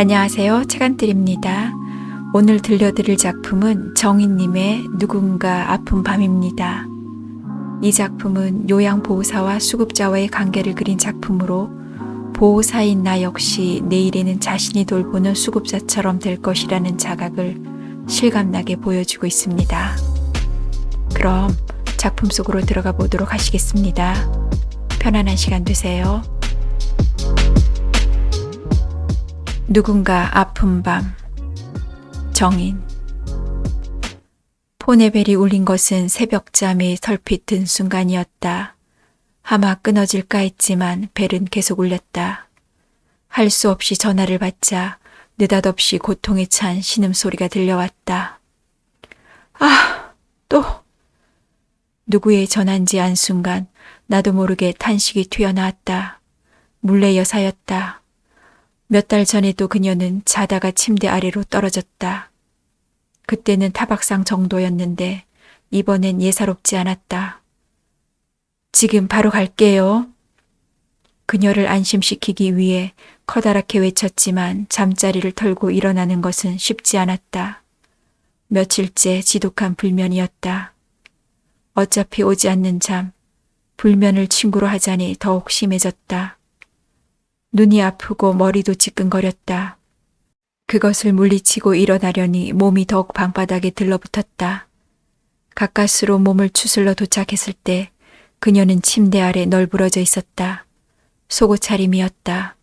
안녕하세요. 책안들입니다. 오늘 들려드릴 작품은 정인님의 누군가 아픈 밤입니다. 이 작품은 요양보호사와 수급자와의 관계를 그린 작품으로 보호사인 나 역시 내일에는 자신이 돌보는 수급자처럼 될 것이라는 자각을 실감나게 보여주고 있습니다. 그럼 작품 속으로 들어가 보도록 하시겠습니다. 편안한 시간 되세요. 누군가 아픈 밤. 정인. 폰의 벨이 울린 것은 새벽잠이 털핏 든 순간이었다. 아마 끊어질까 했지만 벨은 계속 울렸다. 할 수 없이 전화를 받자 느닷없이 고통에 찬 신음소리가 들려왔다. 아, 또! 누구의 전화인지 안 순간 나도 모르게 탄식이 튀어나왔다. 물레 여사였다. 몇 달 전에도 그녀는 자다가 침대 아래로 떨어졌다. 그때는 타박상 정도였는데 이번엔 예사롭지 않았다. 지금 바로 갈게요. 그녀를 안심시키기 위해 커다랗게 외쳤지만 잠자리를 털고 일어나는 것은 쉽지 않았다. 며칠째 지독한 불면이었다. 어차피 오지 않는 잠, 불면을 친구로 하자니 더욱 심해졌다. 눈이 아프고 머리도 지끈거렸다. 그것을 물리치고 일어나려니 몸이 더욱 방바닥에 들러붙었다. 가까스로 몸을 추슬러 도착했을 때 그녀는 침대 아래 널브러져 있었다. 속옷 차림이었다.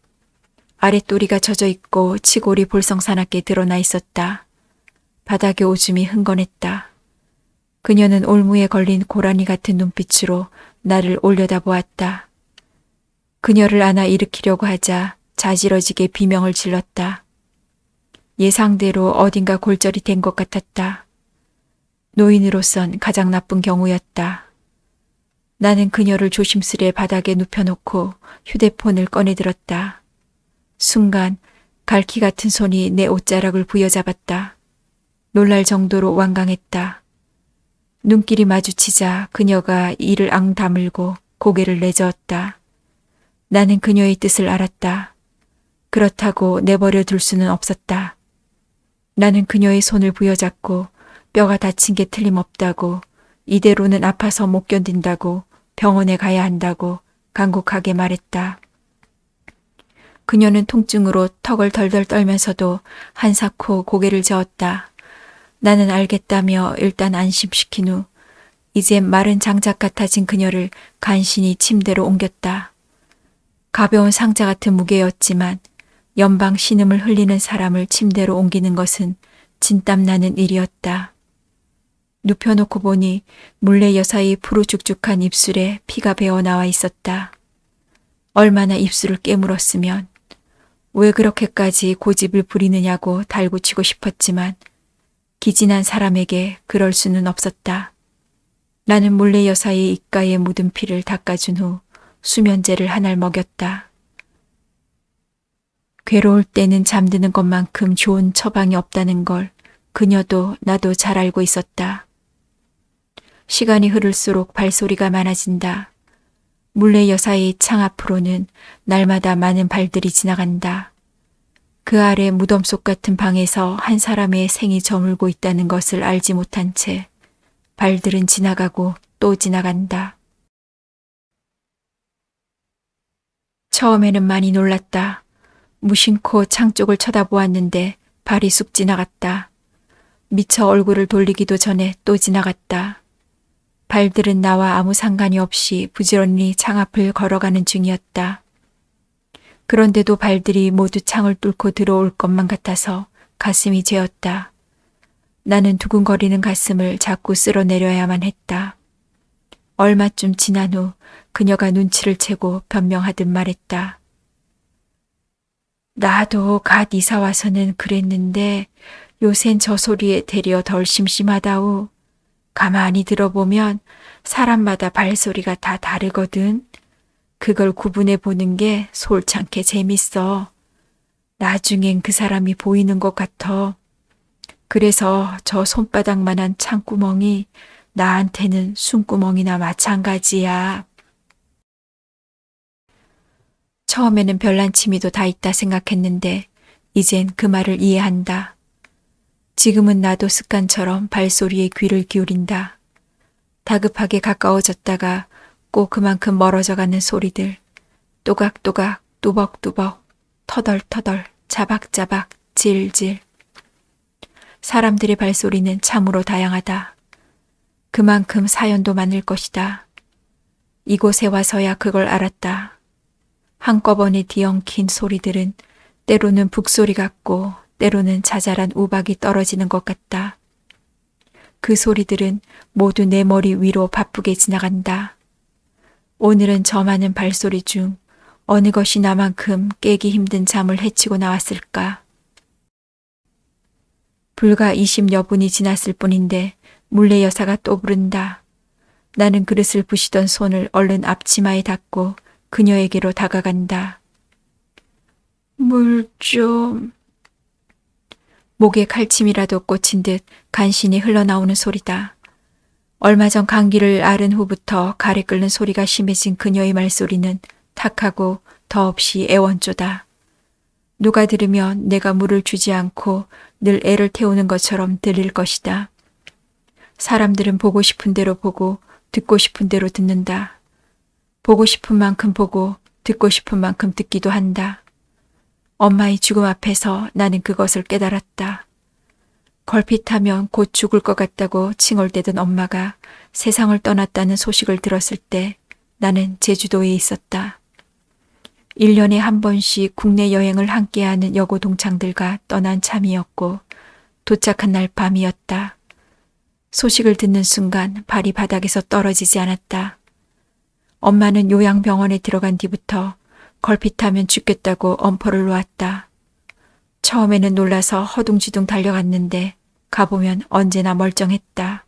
아랫도리가 젖어 있고 치골이 볼썽사납게 드러나 있었다. 바닥에 오줌이 흥건했다. 그녀는 올무에 걸린 고라니 같은 눈빛으로 나를 올려다보았다. 그녀를 안아 일으키려고 하자 자지러지게 비명을 질렀다. 예상대로 어딘가 골절이 된 것 같았다. 노인으로선 가장 나쁜 경우였다. 나는 그녀를 조심스레 바닥에 눕혀놓고 휴대폰을 꺼내들었다. 순간 갈퀴 같은 손이 내 옷자락을 부여잡았다. 놀랄 정도로 완강했다. 눈길이 마주치자 그녀가 이를 앙 다물고 고개를 내저었다. 나는 그녀의 뜻을 알았다. 그렇다고 내버려 둘 수는 없었다. 나는 그녀의 손을 부여잡고 뼈가 다친 게 틀림없다고, 이대로는 아파서 못 견딘다고, 병원에 가야 한다고 간곡하게 말했다. 그녀는 통증으로 턱을 덜덜 떨면서도 한사코 고개를 저었다. 나는 알겠다며 일단 안심시킨 후 이제 마른 장작 같아진 그녀를 간신히 침대로 옮겼다. 가벼운 상자 같은 무게였지만 연방 신음을 흘리는 사람을 침대로 옮기는 것은 진땀나는 일이었다. 눕혀놓고 보니 물레 여사의 푸르죽죽한 입술에 피가 배어나와 있었다. 얼마나 입술을 깨물었으면, 왜 그렇게까지 고집을 부리느냐고 달구치고 싶었지만 기진한 사람에게 그럴 수는 없었다. 나는 물레 여사의 입가에 묻은 피를 닦아준 후 수면제를 한 알 먹였다. 괴로울 때는 잠드는 것만큼 좋은 처방이 없다는 걸 그녀도 나도 잘 알고 있었다. 시간이 흐를수록 발소리가 많아진다. 물레 여사의 창 앞으로는 날마다 많은 발들이 지나간다. 그 아래 무덤 속 같은 방에서 한 사람의 생이 저물고 있다는 것을 알지 못한 채 발들은 지나가고 또 지나간다. 처음에는 많이 놀랐다. 무심코 창 쪽을 쳐다보았는데 발이 쑥 지나갔다. 미처 얼굴을 돌리기도 전에 또 지나갔다. 발들은 나와 아무 상관이 없이 부지런히 창 앞을 걸어가는 중이었다. 그런데도 발들이 모두 창을 뚫고 들어올 것만 같아서 가슴이 죄었다. 나는 두근거리는 가슴을 자꾸 쓸어내려야만 했다. 얼마쯤 지난 후 그녀가 눈치를 채고 변명하듯 말했다. 나도 갓 이사 와서는 그랬는데 요샌 저 소리에 되려 덜 심심하다우. 가만히 들어보면 사람마다 발소리가 다 다르거든. 그걸 구분해 보는 게 솔창게 재밌어. 나중엔 그 사람이 보이는 것 같아. 그래서 저 손바닥만한 창구멍이 나한테는 숨구멍이나 마찬가지야. 처음에는 별난 취미도 다 있다 생각했는데 이젠 그 말을 이해한다. 지금은 나도 습관처럼 발소리에 귀를 기울인다. 다급하게 가까워졌다가 꼭 그만큼 멀어져가는 소리들. 또각또각, 뚜벅뚜벅, 터덜터덜, 자박자박, 질질. 사람들의 발소리는 참으로 다양하다. 그만큼 사연도 많을 것이다. 이곳에 와서야 그걸 알았다. 한꺼번에 뒤엉킨 소리들은 때로는 북소리 같고 때로는 자잘한 우박이 떨어지는 것 같다. 그 소리들은 모두 내 머리 위로 바쁘게 지나간다. 오늘은 저 많은 발소리 중 어느 것이 나만큼 깨기 힘든 잠을 해치고 나왔을까? 불과 20여 분이 지났을 뿐인데 물레 여사가 또 부른다. 나는 그릇을 부시던 손을 얼른 앞치마에 닫고 그녀에게로 다가간다. 물 좀. 목에 칼침이라도 꽂힌 듯 간신히 흘러나오는 소리다. 얼마 전 감기를 앓은 후부터 가래 끓는 소리가 심해진 그녀의 말소리는 탁하고 더없이 애원조다. 누가 들으면 내가 물을 주지 않고 늘 애를 태우는 것처럼 들릴 것이다. 사람들은 보고 싶은 대로 보고 듣고 싶은 대로 듣는다. 보고 싶은 만큼 보고 듣고 싶은 만큼 듣기도 한다. 엄마의 죽음 앞에서 나는 그것을 깨달았다. 걸핏하면 곧 죽을 것 같다고 칭얼대던 엄마가 세상을 떠났다는 소식을 들었을 때 나는 제주도에 있었다. 1년에 한 번씩 국내 여행을 함께하는 여고 동창들과 떠난 참이었고 도착한 날 밤이었다. 소식을 듣는 순간 발이 바닥에서 떨어지지 않았다. 엄마는 요양병원에 들어간 뒤부터 걸핏하면 죽겠다고 엄포를 놓았다. 처음에는 놀라서 허둥지둥 달려갔는데 가보면 언제나 멀쩡했다.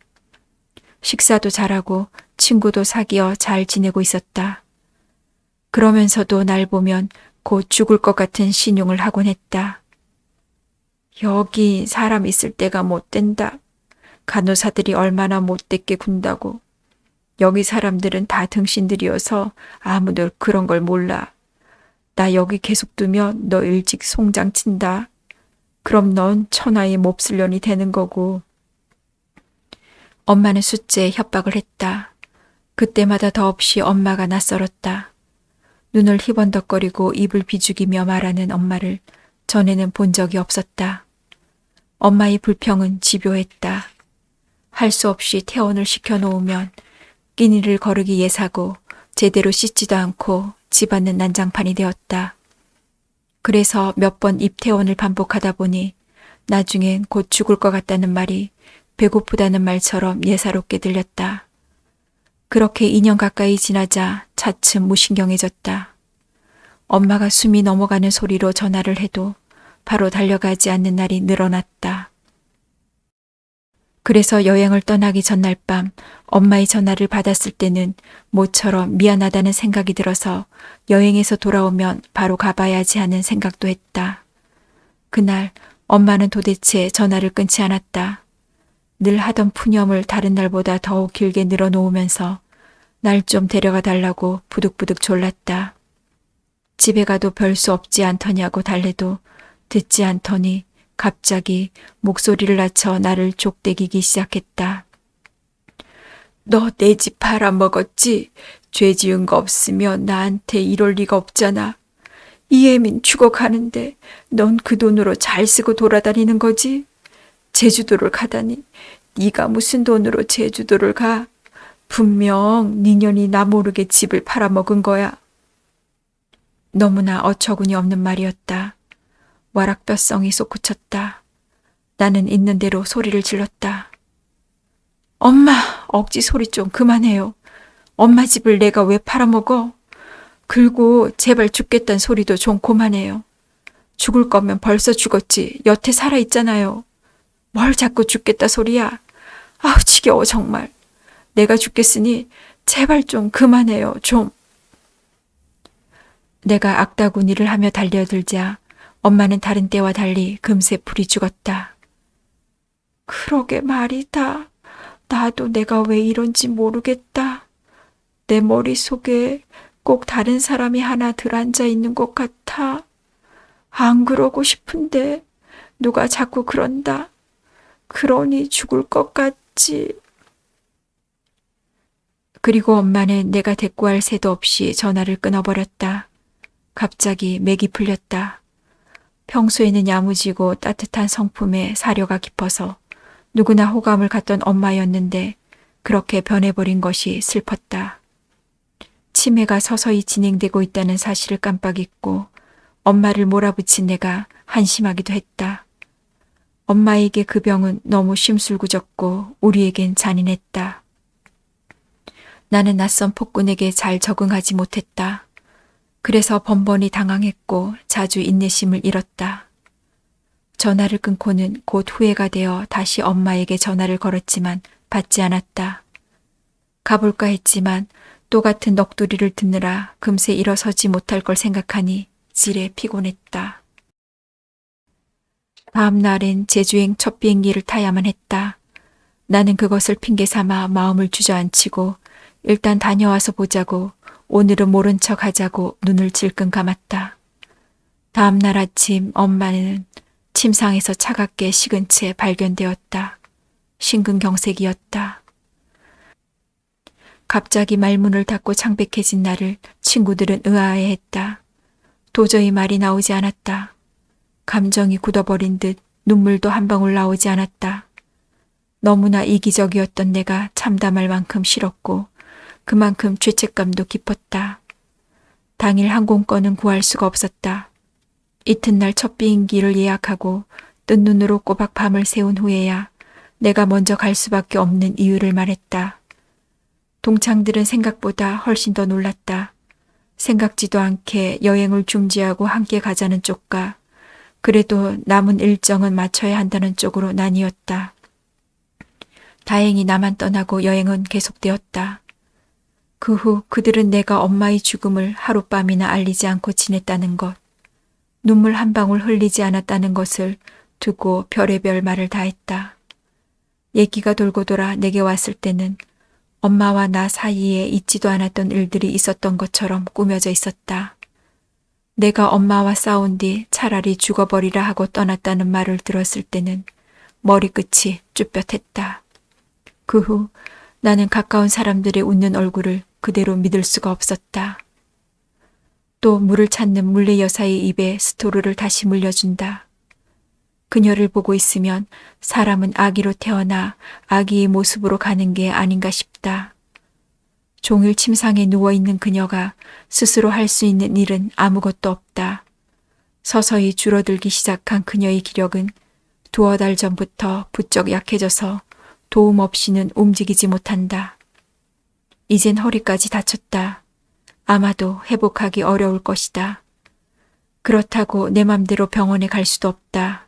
식사도 잘하고 친구도 사귀어 잘 지내고 있었다. 그러면서도 날 보면 곧 죽을 것 같은 신용을 하곤 했다. 여기 사람 있을 때가 못 된다. 간호사들이 얼마나 못됐게 군다고. 여기 사람들은 다 등신들이어서 아무도 그런 걸 몰라. 나 여기 계속 두면 너 일찍 송장 친다. 그럼 넌 천하의 몹쓸 년이 되는 거고. 엄마는 숫제에 협박을 했다. 그때마다 더없이 엄마가 낯설었다. 눈을 희번덕거리고 입을 비죽이며 말하는 엄마를 전에는 본 적이 없었다. 엄마의 불평은 집요했다. 할 수 없이 퇴원을 시켜놓으면 끼니를 거르기 예사고 제대로 씻지도 않고 집안은 난장판이 되었다. 그래서 몇 번 입퇴원을 반복하다 보니 나중엔 곧 죽을 것 같다는 말이 배고프다는 말처럼 예사롭게 들렸다. 그렇게 2년 가까이 지나자 차츰 무신경해졌다. 엄마가 숨이 넘어가는 소리로 전화를 해도 바로 달려가지 않는 날이 늘어났다. 그래서 여행을 떠나기 전날 밤 엄마의 전화를 받았을 때는 모처럼 미안하다는 생각이 들어서 여행에서 돌아오면 바로 가봐야지 하는 생각도 했다. 그날 엄마는 도대체 전화를 끊지 않았다. 늘 하던 푸념을 다른 날보다 더욱 길게 늘어놓으면서 날 좀 데려가 달라고 부득부득 졸랐다. 집에 가도 별 수 없지 않더냐고 달래도 듣지 않더니 갑자기 목소리를 낮춰 나를 족대기기 시작했다. 너 내 집 팔아먹었지? 죄 지은 거 없으면 나한테 이럴 리가 없잖아. 이혜민 죽어가는데 넌 그 돈으로 잘 쓰고 돌아다니는 거지? 제주도를 가다니 네가 무슨 돈으로 제주도를 가? 분명 네 년이 나 모르게 집을 팔아먹은 거야. 너무나 어처구니 없는 말이었다. 와락뼈성이 솟구쳤다. 나는 있는 대로 소리를 질렀다. 엄마, 억지 소리 좀 그만해요. 엄마 집을 내가 왜 팔아먹어? 그리고 제발 죽겠다는 소리도 좀 그만해요. 죽을 거면 벌써 죽었지. 여태 살아있잖아요. 뭘 자꾸 죽겠다 소리야. 아우 지겨워 정말. 내가 죽겠으니 제발 좀 그만해요. 좀. 내가 악다구니를 하며 달려들자 엄마는 다른 때와 달리 금세 불이 죽었다. 그러게 말이다. 나도 내가 왜 이런지 모르겠다. 내 머릿속에 꼭 다른 사람이 하나 들어앉아 있는 것 같아. 안 그러고 싶은데 누가 자꾸 그런다. 그러니 죽을 것 같지. 그리고 엄마는 내가 대꾸할 새도 없이 전화를 끊어버렸다. 갑자기 맥이 풀렸다. 평소에는 야무지고 따뜻한 성품에 사려가 깊어서 누구나 호감을 갖던 엄마였는데 그렇게 변해버린 것이 슬펐다. 치매가 서서히 진행되고 있다는 사실을 깜빡 잊고 엄마를 몰아붙인 내가 한심하기도 했다. 엄마에게 그 병은 너무 심술궂었고 우리에겐 잔인했다. 나는 낯선 폭군에게 잘 적응하지 못했다. 그래서 번번이 당황했고 자주 인내심을 잃었다. 전화를 끊고는 곧 후회가 되어 다시 엄마에게 전화를 걸었지만 받지 않았다. 가볼까 했지만 또 같은 넋두리를 듣느라 금세 일어서지 못할 걸 생각하니 지레 피곤했다. 다음 날엔 제주행 첫 비행기를 타야만 했다. 나는 그것을 핑계 삼아 마음을 주저앉히고 일단 다녀와서 보자고 오늘은 모른 척 하자고 눈을 질끈 감았다. 다음 날 아침 엄마는 침상에서 차갑게 식은 채 발견되었다. 심근경색이었다. 갑자기 말문을 닫고 창백해진 나를 친구들은 의아해했다. 도저히 말이 나오지 않았다. 감정이 굳어버린 듯 눈물도 한 방울 나오지 않았다. 너무나 이기적이었던 내가 참담할 만큼 싫었고 그만큼 죄책감도 깊었다. 당일 항공권은 구할 수가 없었다. 이튿날 첫 비행기를 예약하고 뜬 눈으로 꼬박 밤을 새운 후에야 내가 먼저 갈 수밖에 없는 이유를 말했다. 동창들은 생각보다 훨씬 더 놀랐다. 생각지도 않게 여행을 중지하고 함께 가자는 쪽과 그래도 남은 일정은 맞춰야 한다는 쪽으로 나뉘었다. 다행히 나만 떠나고 여행은 계속되었다. 그 후 그들은 내가 엄마의 죽음을 하룻밤이나 알리지 않고 지냈다는 것, 눈물 한 방울 흘리지 않았다는 것을 두고 별의별 말을 다 했다. 얘기가 돌고 돌아 내게 왔을 때는 엄마와 나 사이에 있지도 않았던 일들이 있었던 것처럼 꾸며져 있었다. 내가 엄마와 싸운 뒤 차라리 죽어버리라 하고 떠났다는 말을 들었을 때는 머리끝이 쭈뼛했다. 그 후 나는 가까운 사람들의 웃는 얼굴을 그대로 믿을 수가 없었다. 또 물을 찾는 물레 여사의 입에 스토르를 다시 물려준다. 그녀를 보고 있으면 사람은 아기로 태어나 아기의 모습으로 가는 게 아닌가 싶다. 종일 침상에 누워있는 그녀가 스스로 할 수 있는 일은 아무것도 없다. 서서히 줄어들기 시작한 그녀의 기력은 두어 달 전부터 부쩍 약해져서 도움 없이는 움직이지 못한다. 이젠 허리까지 다쳤다. 아마도 회복하기 어려울 것이다. 그렇다고 내 맘대로 병원에 갈 수도 없다.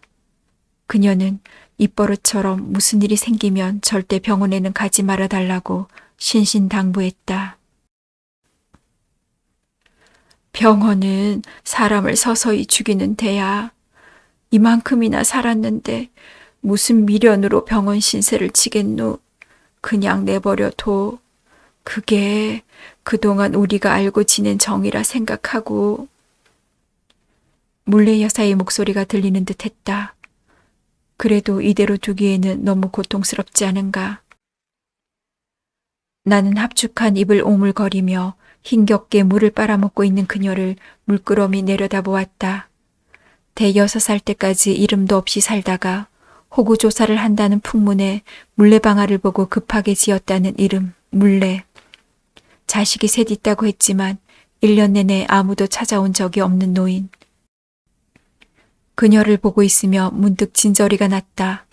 그녀는 입버릇처럼 무슨 일이 생기면 절대 병원에는 가지 말아달라고 신신당부했다. 병원은 사람을 서서히 죽이는 데야. 이만큼이나 살았는데 무슨 미련으로 병원 신세를 지겠노. 그냥 내버려둬. 그게 그동안 우리가 알고 지낸 정이라 생각하고. 물레 여사의 목소리가 들리는 듯 했다. 그래도 이대로 두기에는 너무 고통스럽지 않은가. 나는 합축한 입을 오물거리며 힘겹게 물을 빨아먹고 있는 그녀를 물끄러미 내려다보았다. 대여섯 살 때까지 이름도 없이 살다가 호구조사를 한다는 풍문에 물레방아를 보고 급하게 지었다는 이름 물레. 자식이 셋 있다고 했지만 1년 내내 아무도 찾아온 적이 없는 노인. 그녀를 보고 있으며 문득 진저리가 났다.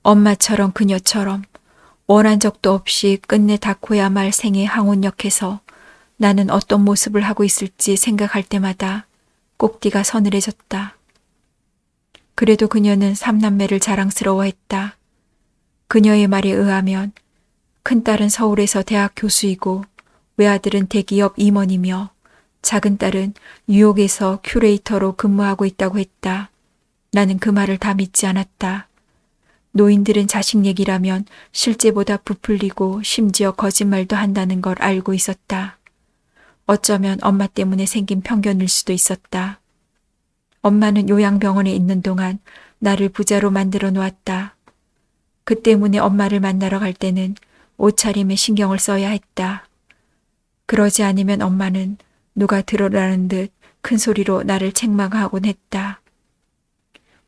엄마처럼 그녀처럼 원한 적도 없이 끝내 닿고야 말 생의 항온역해서 나는 어떤 모습을 하고 있을지 생각할 때마다 꼭디가 서늘해졌다. 그래도 그녀는 삼남매를 자랑스러워했다. 그녀의 말에 의하면 큰딸은 서울에서 대학 교수이고 외아들은 대기업 임원이며 작은 딸은 뉴욕에서 큐레이터로 근무하고 있다고 했다. 나는 그 말을 다 믿지 않았다. 노인들은 자식 얘기라면 실제보다 부풀리고 심지어 거짓말도 한다는 걸 알고 있었다. 어쩌면 엄마 때문에 생긴 편견일 수도 있었다. 엄마는 요양병원에 있는 동안 나를 부자로 만들어 놓았다. 그 때문에 엄마를 만나러 갈 때는 옷차림에 신경을 써야 했다. 그러지 않으면 엄마는 누가 들어라는 듯 큰 소리로 나를 책망하곤 했다.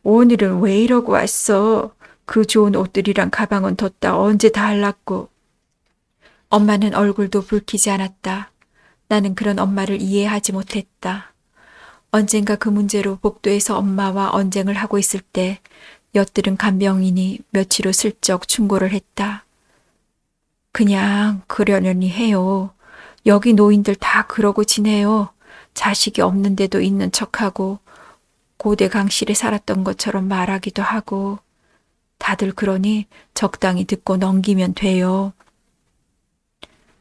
오늘은 왜 이러고 왔어? 그 좋은 옷들이랑 가방은 뒀다 언제 다 할랐고. 엄마는 얼굴도 붉히지 않았다. 나는 그런 엄마를 이해하지 못했다. 언젠가 그 문제로 복도에서 엄마와 언쟁을 하고 있을 때 엿들은 간병인이 며칠 후 슬쩍 충고를 했다. 그냥 그러려니 해요. 여기 노인들 다 그러고 지내요. 자식이 없는데도 있는 척하고 고대 강실에 살았던 것처럼 말하기도 하고 다들 그러니 적당히 듣고 넘기면 돼요.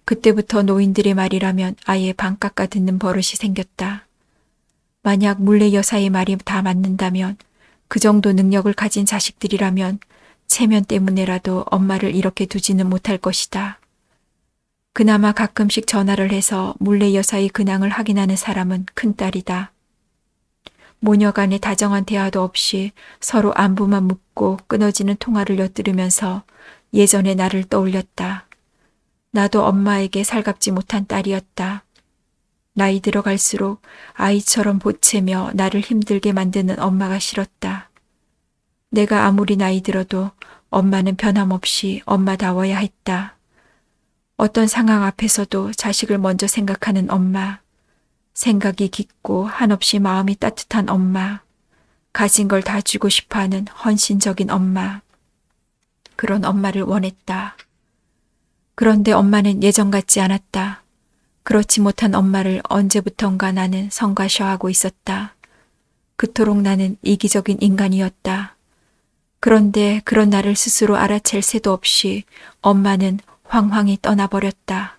그때부터 노인들의 말이라면 아예 반 깎아 듣는 버릇이 생겼다. 만약 물레 여사의 말이 다 맞는다면 그 정도 능력을 가진 자식들이라면 체면 때문에라도 엄마를 이렇게 두지는 못할 것이다. 그나마 가끔씩 전화를 해서 물레 여사의 근황을 확인하는 사람은 큰딸이다. 모녀 간의 다정한 대화도 없이 서로 안부만 묻고 끊어지는 통화를 엿들으면서 예전의 나를 떠올렸다. 나도 엄마에게 살갑지 못한 딸이었다. 나이 들어갈수록 아이처럼 보채며 나를 힘들게 만드는 엄마가 싫었다. 내가 아무리 나이 들어도 엄마는 변함없이 엄마다워야 했다. 어떤 상황 앞에서도 자식을 먼저 생각하는 엄마, 생각이 깊고 한없이 마음이 따뜻한 엄마, 가진 걸 다 주고 싶어하는 헌신적인 엄마. 그런 엄마를 원했다. 그런데 엄마는 예전 같지 않았다. 그렇지 못한 엄마를 언제부턴가 나는 성가셔하고 있었다. 그토록 나는 이기적인 인간이었다. 그런데 그런 나를 스스로 알아챌 새도 없이 엄마는 황황히 떠나버렸다.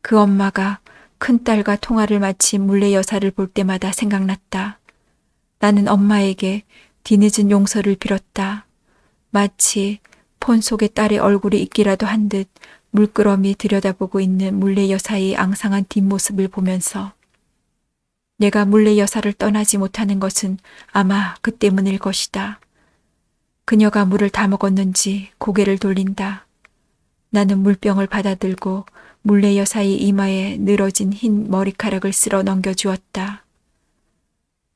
그 엄마가 큰딸과 통화를 마친 물레 여사를 볼 때마다 생각났다. 나는 엄마에게 뒤늦은 용서를 빌었다. 마치 폰 속에 딸의 얼굴이 있기라도 한 듯 물끄러미 들여다보고 있는 물레 여사의 앙상한 뒷모습을 보면서 내가 물레 여사를 떠나지 못하는 것은 아마 그 때문일 것이다. 그녀가 물을 다 먹었는지 고개를 돌린다. 나는 물병을 받아들고 물레 여사의 이마에 늘어진 흰 머리카락을 쓸어 넘겨주었다.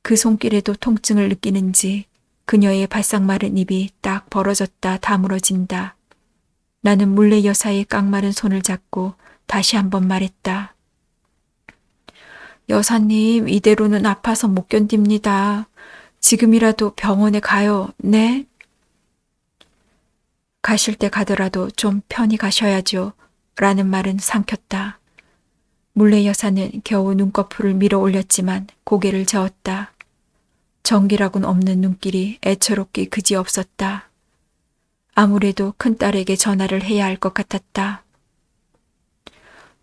그 손길에도 통증을 느끼는지 그녀의 바싹 마른 입이 딱 벌어졌다 다물어진다. 나는 물레 여사의 깡마른 손을 잡고 다시 한번 말했다. 여사님, 이대로는 아파서 못 견딥니다. 지금이라도 병원에 가요. 네? 가실 때 가더라도 좀 편히 가셔야죠. 라는 말은 삼켰다. 물레 여사는 겨우 눈꺼풀을 밀어 올렸지만 고개를 저었다. 정기라곤 없는 눈길이 애처롭기 그지없었다. 아무래도 큰딸에게 전화를 해야 할 것 같았다.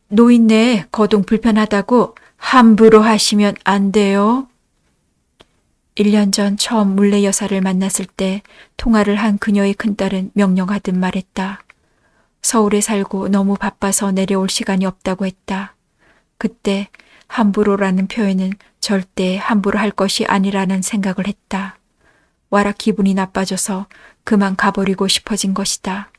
노인네 거동 불편하다고 함부로 하시면 안 돼요. 1년 전 처음 물레 여사를 만났을 때 통화를 한 그녀의 큰딸은 명령하듯 말했다. 서울에 살고 너무 바빠서 내려올 시간이 없다고 했다. 그때 함부로라는 표현은 절대 함부로 할 것이 아니라는 생각을 했다. 와락 기분이 나빠져서 그만 가버리고 싶어진 것이다.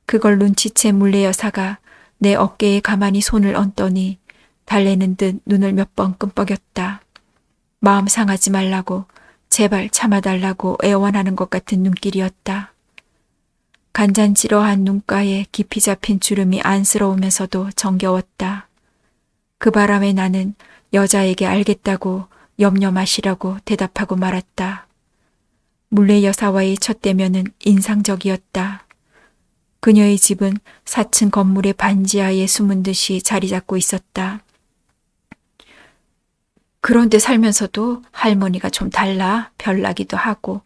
그걸 눈치챈 물레 여사가 내 어깨에 가만히 손을 얹더니 달래는 듯 눈을 몇 번 끔뻑였다. 마음 상하지 말라고, 제발 참아달라고 애원하는 것 같은 눈길이었다. 간잔지러한 눈가에 깊이 잡힌 주름이 안쓰러우면서도 정겨웠다. 그 바람에 나는 여자에게 알겠다고 염려 마시라고 대답하고 말았다. 물레 여사와의 첫 대면은 인상적이었다. 그녀의 집은 4층 건물의 반지하에 숨은 듯이 자리 잡고 있었다. 그런데 살면서도 할머니가 좀 달라 별나기도 하고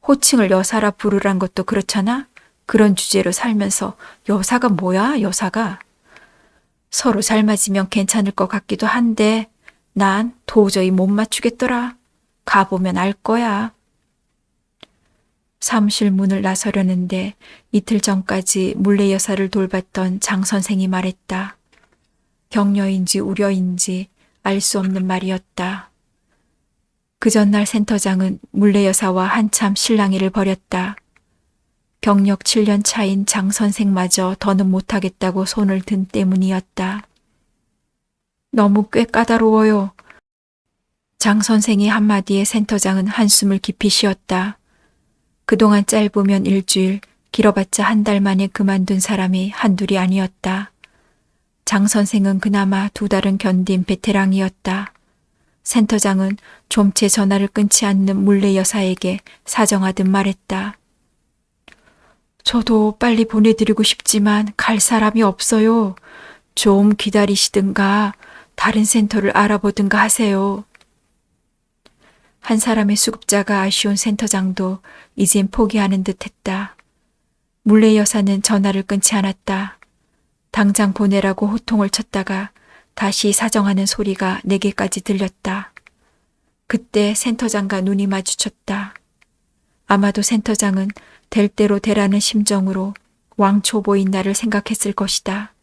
호칭을 여사라 부르란 것도 그렇잖아. 그런 주제로 살면서 여사가 뭐야 여사가. 서로 잘 맞으면 괜찮을 것 같기도 한데 난 도저히 못 맞추겠더라. 가보면 알 거야. 사무실 문을 나서려는데 이틀 전까지 물레 여사를 돌봤던 장 선생이 말했다. 격려인지 우려인지 알 수 없는 말이었다. 그 전날 센터장은 물레 여사와 한참 실랑이를 벌였다. 경력 7년 차인 장 선생마저 더는 못하겠다고 손을 든 때문이었다. 너무 꽤 까다로워요. 장 선생이 한마디에 센터장은 한숨을 깊이 쉬었다. 그동안 짧으면 일주일, 길어봤자 한 달 만에 그만둔 사람이 한둘이 아니었다. 장 선생은 그나마 2달은 견딘 베테랑이었다. 센터장은 좀채 전화를 끊지 않는 물레 여사에게 사정하듯 말했다. 저도 빨리 보내드리고 싶지만 갈 사람이 없어요. 좀 기다리시든가 다른 센터를 알아보든가 하세요. 한 사람의 수급자가 아쉬운 센터장도 이젠 포기하는 듯 했다. 물레 여사는 전화를 끊지 않았다. 당장 보내라고 호통을 쳤다가 다시 사정하는 소리가 내게까지 들렸다. 그때 센터장과 눈이 마주쳤다. 아마도 센터장은 될 대로 되라는 심정으로 왕초보인 나를 생각했을 것이다.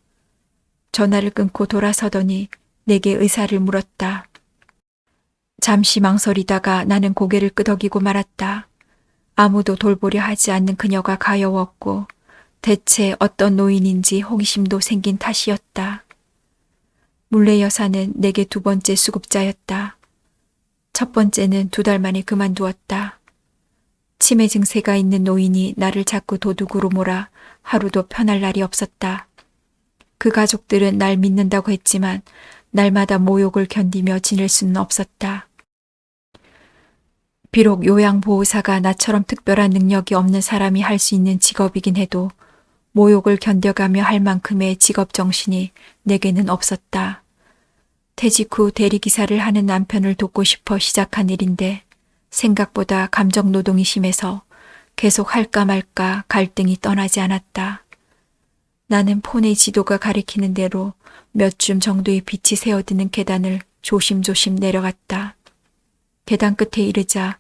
전화를 끊고 돌아서더니 내게 의사를 물었다. 잠시 망설이다가 나는 고개를 끄덕이고 말았다. 아무도 돌보려 하지 않는 그녀가 가여웠고 대체 어떤 노인인지 호기심도 생긴 탓이었다. 물레 여사는 내게 2번째 수급자였다. 첫 번째는 2달 만에 그만두었다. 치매 증세가 있는 노인이 나를 자꾸 도둑으로 몰아 하루도 편할 날이 없었다. 그 가족들은 날 믿는다고 했지만 날마다 모욕을 견디며 지낼 수는 없었다. 비록 요양보호사가 나처럼 특별한 능력이 없는 사람이 할 수 있는 직업이긴 해도 모욕을 견뎌가며 할 만큼의 직업정신이 내게는 없었다. 퇴직 후 대리기사를 하는 남편을 돕고 싶어 시작한 일인데 생각보다 감정노동이 심해서 계속 할까 말까 갈등이 떠나지 않았다. 나는 폰의 지도가 가리키는 대로 몇 줌 정도의 빛이 새어드는 계단을 조심조심 내려갔다. 계단 끝에 이르자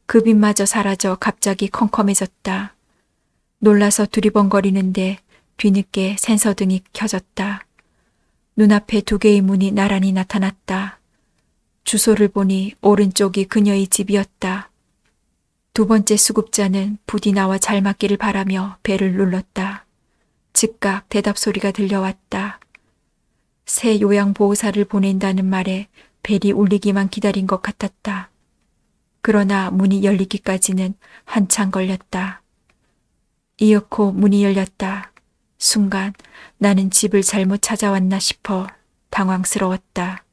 그 빛마저 사라져 갑자기 컴컴해졌다. 놀라서 두리번거리는데 뒤늦게 센서등이 켜졌다. 눈앞에 2개의 문이 나란히 나타났다. 주소를 보니 오른쪽이 그녀의 집이었다. 2번째 수급자는 부디 나와 잘 맞기를 바라며 벨을 눌렀다. 즉각 대답 소리가 들려왔다. 새 요양보호사를 보낸다는 말에 벨이 울리기만 기다린 것 같았다. 그러나 문이 열리기까지는 한참 걸렸다. 이윽고 문이 열렸다. 순간 나는 집을 잘못 찾아왔나 싶어 당황스러웠다.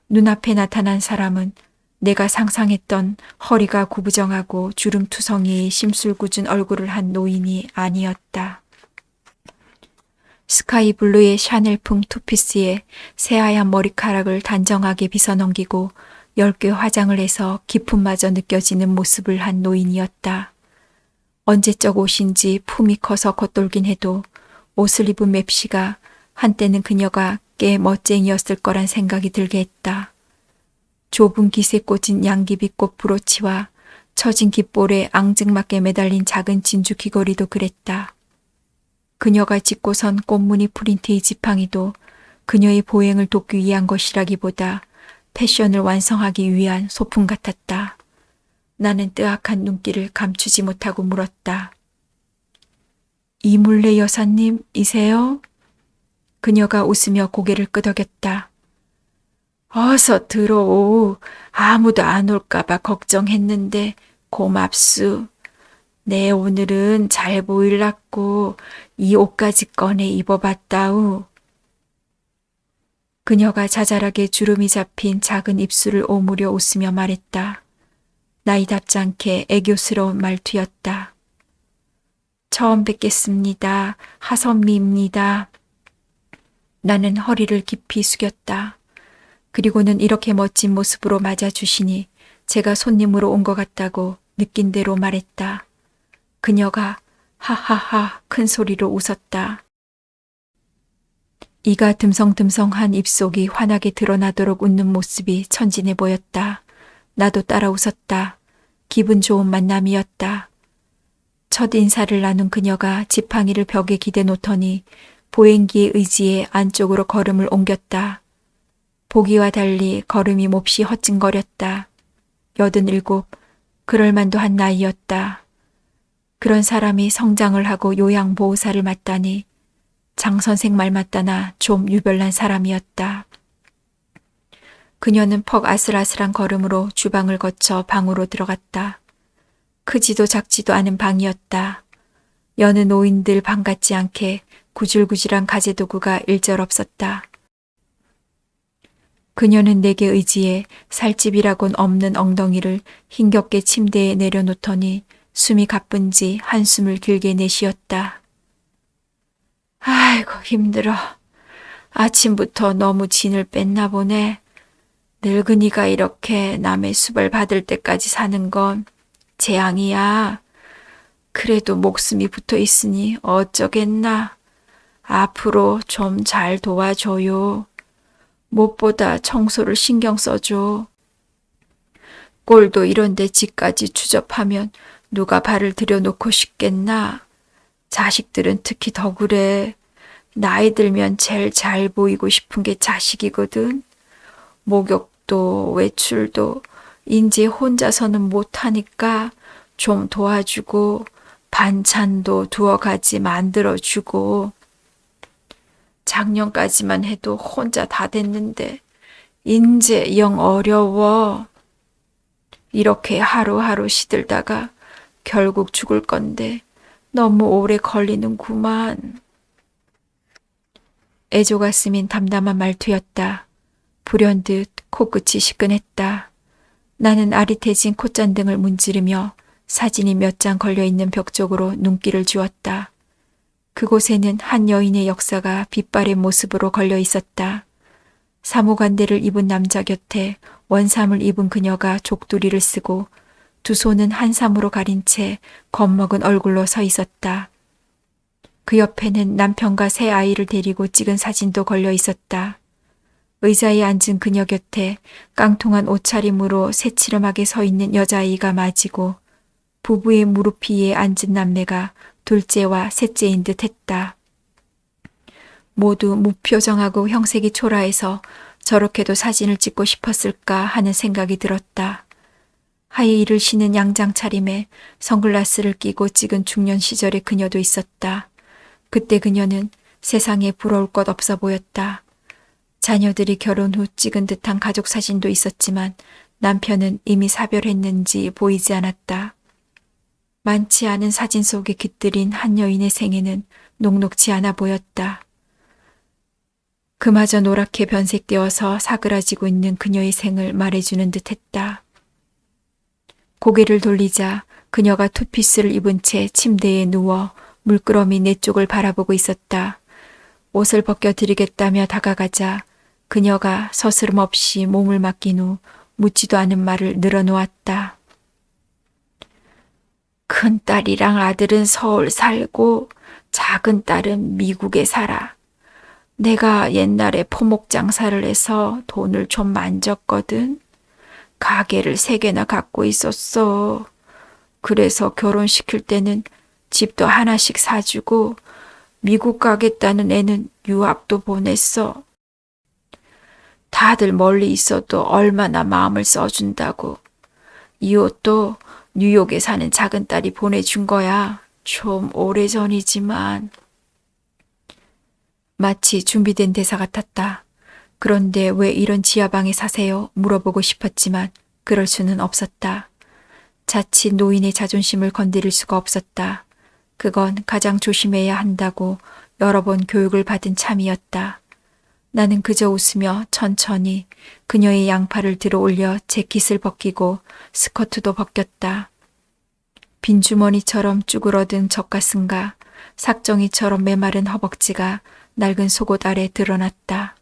눈앞에 나타난 사람은 내가 상상했던 허리가 구부정하고 주름투성이의 심술궂은 얼굴을 한 노인이 아니었다. 스카이블루의 샤넬풍 투피스에 새하얀 머리카락을 단정하게 빗어넘기고 10개 화장을 해서 기품마저 느껴지는 모습을 한 노인이었다. 언제적 옷인지 품이 커서 겉돌긴 해도 옷을 입은 맵시가 한때는 그녀가 꽤 멋쟁이였을 거란 생각이 들게 했다. 좁은 깃에 꽂은 양귀비꽃 브로치와 처진 깃볼에 앙증맞게 매달린 작은 진주 귀걸이도 그랬다. 그녀가 짚고선 꽃무늬 프린트의 지팡이도 그녀의 보행을 돕기 위한 것이라기보다 패션을 완성하기 위한 소품 같았다. 나는 뜨악한 눈길을 감추지 못하고 물었다. 이물레 여사님이세요? 그녀가 웃으며 고개를 끄덕였다. 어서 들어오. 아무도 안 올까봐 걱정했는데 고맙수. 내 오늘은 잘 보일랍고 이 옷까지 꺼내 입어봤다우. 그녀가 자잘하게 주름이 잡힌 작은 입술을 오므려 웃으며 말했다. 나이답지 않게 애교스러운 말투였다. 처음 뵙겠습니다. 하선미입니다. 나는 허리를 깊이 숙였다. 그리고는 이렇게 멋진 모습으로 맞아주시니 제가 손님으로 온 것 같다고 느낀 대로 말했다. 그녀가 하하하 큰 소리로 웃었다. 이가 듬성듬성한 입속이 환하게 드러나도록 웃는 모습이 천진해 보였다. 나도 따라 웃었다. 기분 좋은 만남이었다. 첫 인사를 나눈 그녀가 지팡이를 벽에 기대 놓더니 보행기의 의지에 안쪽으로 걸음을 옮겼다. 보기와 달리 걸음이 몹시 허찡거렸다. 87, 그럴 만도 한 나이였다. 그런 사람이 성장을 하고 요양보호사를 맡다니 장 선생 말 맞다나 좀 유별난 사람이었다. 그녀는 퍽 아슬아슬한 걸음으로 주방을 거쳐 방으로 들어갔다. 크지도 작지도 않은 방이었다. 여느 노인들 방 같지 않게 구질구질한 가재도구가 일절없었다. 그녀는 내게 의지해 살집이라곤 없는 엉덩이를 힘겹게 침대에 내려놓더니 숨이 가쁜지 한숨을 길게 내쉬었다. 아이고 힘들어. 아침부터 너무 진을 뺐나 보네. 늙은이가 이렇게 남의 수발 받을 때까지 사는 건 재앙이야. 그래도 목숨이 붙어 있으니 어쩌겠나. 앞으로 좀 잘 도와줘요. 무엇보다 청소를 신경 써줘. 꼴도 이런데 집까지 추접하면 누가 발을 들여놓고 싶겠나. 자식들은 특히 더 그래. 나이 들면 제일 잘 보이고 싶은 게 자식이거든. 목욕도 외출도 인제 혼자서는 못하니까 좀 도와주고 반찬도 두어 가지 만들어주고. 작년까지만 해도 혼자 다 됐는데 인제 영 어려워. 이렇게 하루하루 시들다가 결국 죽을 건데 너무 오래 걸리는구만. 애조가 스민 담담한 말투였다. 불현듯 코끝이 시큰했다. 나는 아릿해진 콧잔등을 문지르며 사진이 몇 장 걸려있는 벽 쪽으로 눈길을 주었다. 그곳에는 한 여인의 역사가 빛바랜 모습으로 걸려 있었다. 사무관대를 입은 남자 곁에 원삼을 입은 그녀가 족두리를 쓰고 두 손은 한삼으로 가린 채 겁먹은 얼굴로 서 있었다. 그 옆에는 남편과 새 아이를 데리고 찍은 사진도 걸려 있었다. 의자에 앉은 그녀 곁에 깡통한 옷차림으로 새치름하게 서 있는 여자아이가 맞이고 부부의 무릎 위에 앉은 남매가 둘째와 셋째인 듯 했다. 모두 무표정하고 형색이 초라해서 저렇게도 사진을 찍고 싶었을까 하는 생각이 들었다. 하이힐을 신은 양장 차림에 선글라스를 끼고 찍은 중년 시절의 그녀도 있었다. 그때 그녀는 세상에 부러울 것 없어 보였다. 자녀들이 결혼 후 찍은 듯한 가족 사진도 있었지만 남편은 이미 사별했는지 보이지 않았다. 많지 않은 사진 속에 깃들인 한 여인의 생애는 녹록지 않아 보였다. 그마저 노랗게 변색되어서 사그라지고 있는 그녀의 생을 말해주는 듯했다. 고개를 돌리자 그녀가 투피스를 입은 채 침대에 누워 물끄러미 내 쪽을 바라보고 있었다. 옷을 벗겨드리겠다며 다가가자 그녀가 서스름 없이 몸을 맡긴 후 묻지도 않은 말을 늘어놓았다. 큰딸이랑 아들은 서울 살고 작은 딸은 미국에 살아. 내가 옛날에 포목 장사를 해서 돈을 좀 만졌거든. 가게를 3개나 갖고 있었어. 그래서 결혼시킬 때는 집도 하나씩 사주고 미국 가겠다는 애는 유학도 보냈어. 다들 멀리 있어도 얼마나 마음을 써준다고. 이 옷도 뉴욕에 사는 작은 딸이 보내준 거야. 좀 오래전이지만. 마치 준비된 대사 같았다. 그런데 왜 이런 지하방에 사세요? 물어보고 싶었지만 그럴 수는 없었다. 자칫 노인의 자존심을 건드릴 수가 없었다. 그건 가장 조심해야 한다고 여러 번 교육을 받은 참이었다. 나는 그저 웃으며 천천히 그녀의 양팔을 들어 올려 재킷을 벗기고 스커트도 벗겼다. 빈주머니처럼 쭈그러든 젖가슴과 삭정이처럼 메마른 허벅지가 낡은 속옷 아래 드러났다.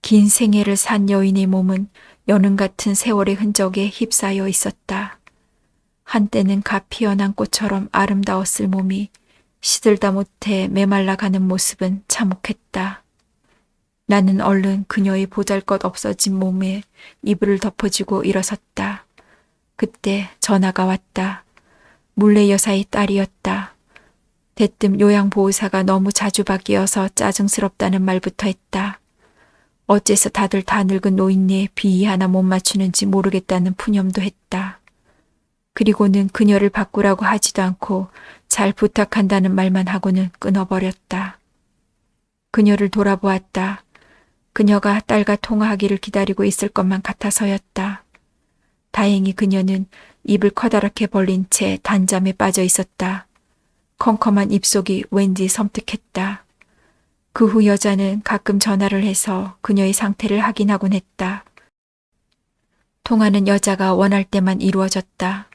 긴 생애를 산 여인의 몸은 여능 같은 세월의 흔적에 휩싸여 있었다. 한때는 갓 피어난 꽃처럼 아름다웠을 몸이 시들다 못해 메말라가는 모습은 참혹했다. 나는 얼른 그녀의 보잘것없어진 몸에 이불을 덮어주고 일어섰다. 그때 전화가 왔다. 물레 여사의 딸이었다. 대뜸 요양보호사가 너무 자주 바뀌어서 짜증스럽다는 말부터 했다. 어째서 다들 다 늙은 노인네에 비위 하나 못 맞추는지 모르겠다는 푸념도 했다. 그리고는 그녀를 바꾸라고 하지도 않고 잘 부탁한다는 말만 하고는 끊어버렸다. 그녀를 돌아보았다. 그녀가 딸과 통화하기를 기다리고 있을 것만 같아서였다. 다행히 그녀는 입을 커다랗게 벌린 채 단잠에 빠져 있었다. 컴컴한 입속이 왠지 섬뜩했다. 그 후 여자는 가끔 전화를 해서 그녀의 상태를 확인하곤 했다. 통화는 여자가 원할 때만 이루어졌다.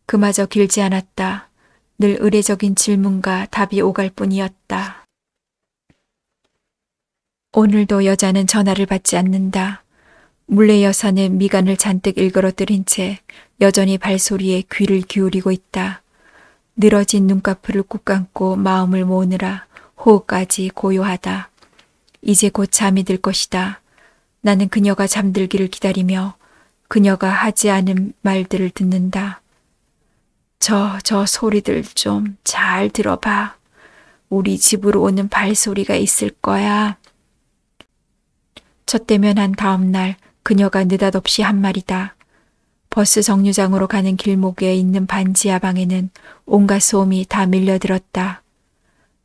그마저 길지 않았다. 늘 의례적인 질문과 답이 오갈 뿐이었다. 오늘도 여자는 전화를 받지 않는다. 물레 여사는 미간을 잔뜩 일그러뜨린 채 여전히 발소리에 귀를 기울이고 있다. 늘어진 눈꺼풀을 꾹 감고 마음을 모으느라 호흡까지 고요하다. 이제 곧 잠이 들 것이다. 나는 그녀가 잠들기를 기다리며 그녀가 하지 않은 말들을 듣는다. 저 소리들 좀 잘 들어봐. 우리 집으로 오는 발소리가 있을 거야. 저 때면 한 다음 날 그녀가 느닷없이 한 말이다. 버스 정류장으로 가는 길목에 있는 반지하 방에는 온갖 소음이 다 밀려들었다.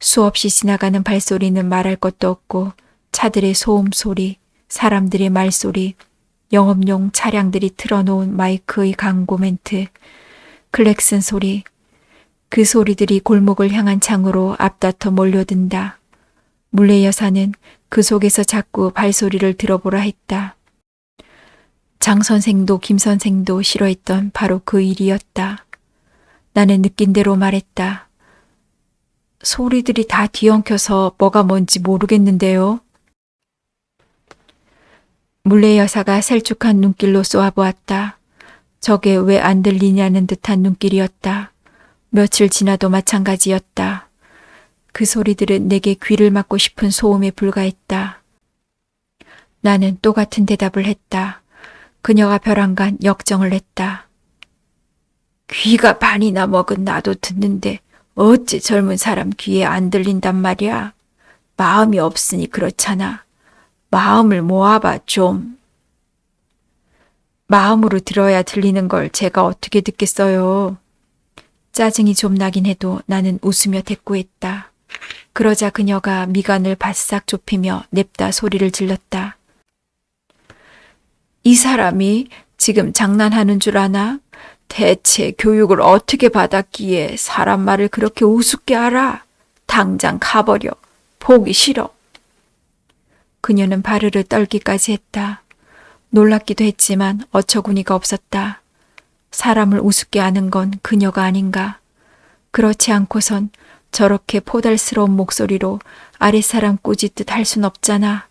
수없이 지나가는 발소리는 말할 것도 없고 차들의 소음 소리, 사람들의 말소리, 영업용 차량들이 틀어놓은 마이크의 광고 멘트, 클렉슨 소리, 그 소리들이 골목을 향한 창으로 앞다퉈 몰려든다. 물레 여사는 그 속에서 자꾸 발소리를 들어보라 했다. 장 선생도 김 선생도 싫어했던 바로 그 일이었다. 나는 느낀 대로 말했다. 소리들이 다 뒤엉켜서 뭐가 뭔지 모르겠는데요. 물레 여사가 셀쭉한 눈길로 쏘아보았다. 저게 왜 안 들리냐는 듯한 눈길이었다. 며칠 지나도 마찬가지였다. 그 소리들은 내게 귀를 막고 싶은 소음에 불과했다. 나는 또 같은 대답을 했다. 그녀가 벼랑간 역정을 냈다. 귀가 반이나 먹은 나도 듣는데 어째 젊은 사람 귀에 안 들린단 말이야. 마음이 없으니 그렇잖아. 마음을 모아봐 좀. 마음으로 들어야 들리는 걸 제가 어떻게 듣겠어요. 짜증이 좀 나긴 해도 나는 웃으며 대꾸했다. 그러자 그녀가 미간을 바싹 좁히며 냅다 소리를 질렀다. 이 사람이 지금 장난하는 줄 아나? 대체 교육을 어떻게 받았기에 사람 말을 그렇게 우습게 알아? 당장 가버려. 보기 싫어. 그녀는 바르르 떨기까지 했다. 놀랍기도 했지만 어처구니가 없었다. 사람을 우습게 아는 건 그녀가 아닌가. 그렇지 않고선 저렇게 포달스러운 목소리로 아랫사람 꾸짖듯 할 순 없잖아.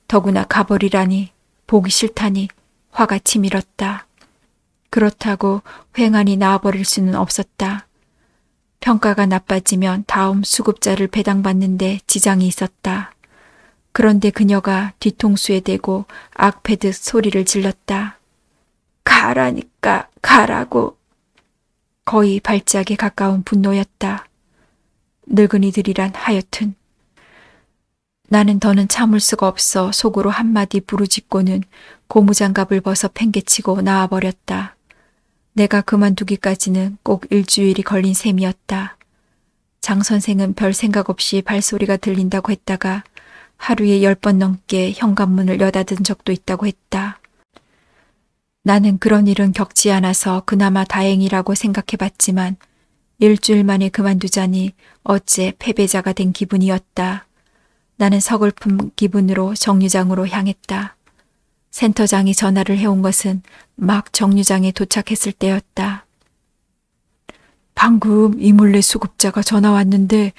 더구나 가버리라니, 보기 싫다니 화가 치밀었다. 그렇다고 횡하니 나와버릴 수는 없었다. 평가가 나빠지면 다음 수급자를 배당받는데 지장이 있었다. 그런데 그녀가 뒤통수에 대고 악패듯 소리를 질렀다. 가라니까 가라고. 거의 발작에 가까운 분노였다. 늙은이들이란 하여튼. 나는 더는 참을 수가 없어 속으로 한마디 부르짖고는 고무장갑을 벗어 팽개치고 나와버렸다. 내가 그만두기까지는 꼭 일주일이 걸린 셈이었다. 장 선생은 별 생각 없이 발소리가 들린다고 했다가 하루에 10번 넘게 현관문을 여닫은 적도 있다고 했다. 나는 그런 일은 겪지 않아서 그나마 다행이라고 생각해봤지만 일주일 만에 그만두자니 어째 패배자가 된 기분이었다. 나는 서글픈 기분으로 정류장으로 향했다. 센터장이 전화를 해온 것은 막 정류장에 도착했을 때였다. 방금 이물레 수급자가 전화 왔는데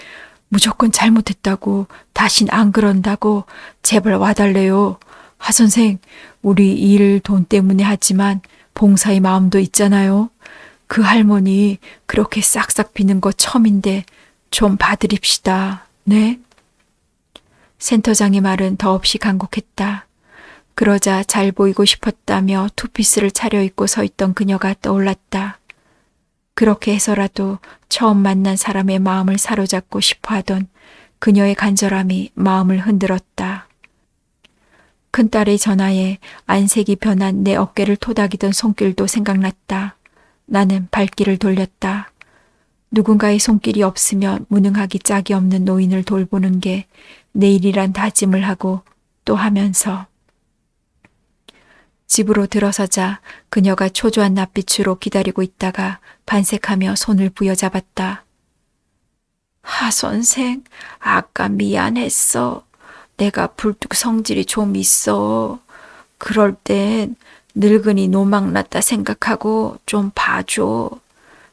무조건 잘못했다고 다신 안 그런다고 제발 와달래요. 하 선생, 우리 일 돈 때문에 하지만 봉사의 마음도 있잖아요. 그 할머니 그렇게 싹싹 비는 거 처음인데 좀 봐드립시다. 네? 센터장의 말은 더없이 간곡했다. 그러자 잘 보이고 싶었다며 투피스를 차려입고 서 있던 그녀가 떠올랐다. 그렇게 해서라도 처음 만난 사람의 마음을 사로잡고 싶어하던 그녀의 간절함이 마음을 흔들었다. 큰딸의 전화에 안색이 변한 내 어깨를 토닥이던 손길도 생각났다. 나는 발길을 돌렸다. 누군가의 손길이 없으면 무능하기 짝이 없는 노인을 돌보는 게 내 일이란 다짐을 하고 또 하면서 집으로 들어서자 그녀가 초조한 낯빛으로 기다리고 있다가 반색하며 손을 부여잡았다. 하 선생, 아까 미안했어. 내가 불뚝 성질이 좀 있어. 그럴 땐 늙은이 노망났다 생각하고 좀 봐줘.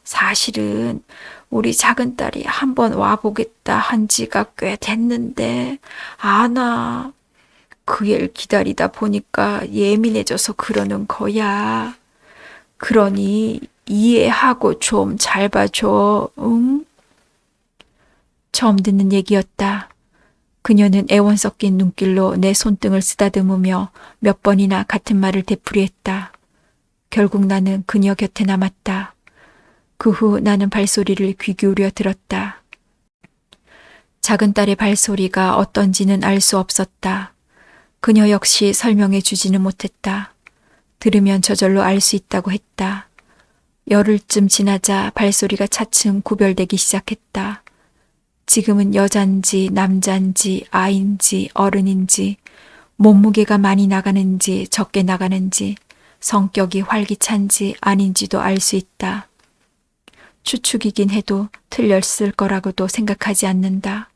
사실은 우리 작은 딸이 한번 와보겠다 한 지가 꽤 됐는데 안 와. 그 일 기다리다 보니까 예민해져서 그러는 거야. 그러니 이해하고 좀 잘 봐줘, 응? 처음 듣는 얘기였다. 그녀는 애원 섞인 눈길로 내 손등을 쓰다듬으며 몇 번이나 같은 말을 되풀이했다. 결국 나는 그녀 곁에 남았다. 그 후 나는 발소리를 귀 기울여 들었다. 작은 딸의 발소리가 어떤지는 알 수 없었다. 그녀 역시 설명해 주지는 못했다. 들으면 저절로 알 수 있다고 했다. 열흘쯤 지나자 발소리가 차츰 구별되기 시작했다. 지금은 여잔지 남잔지 아인지 어른인지 몸무게가 많이 나가는지 적게 나가는지 성격이 활기찬지 아닌지도 알 수 있다. 추측이긴 해도 틀렸을 거라고도 생각하지 않는다.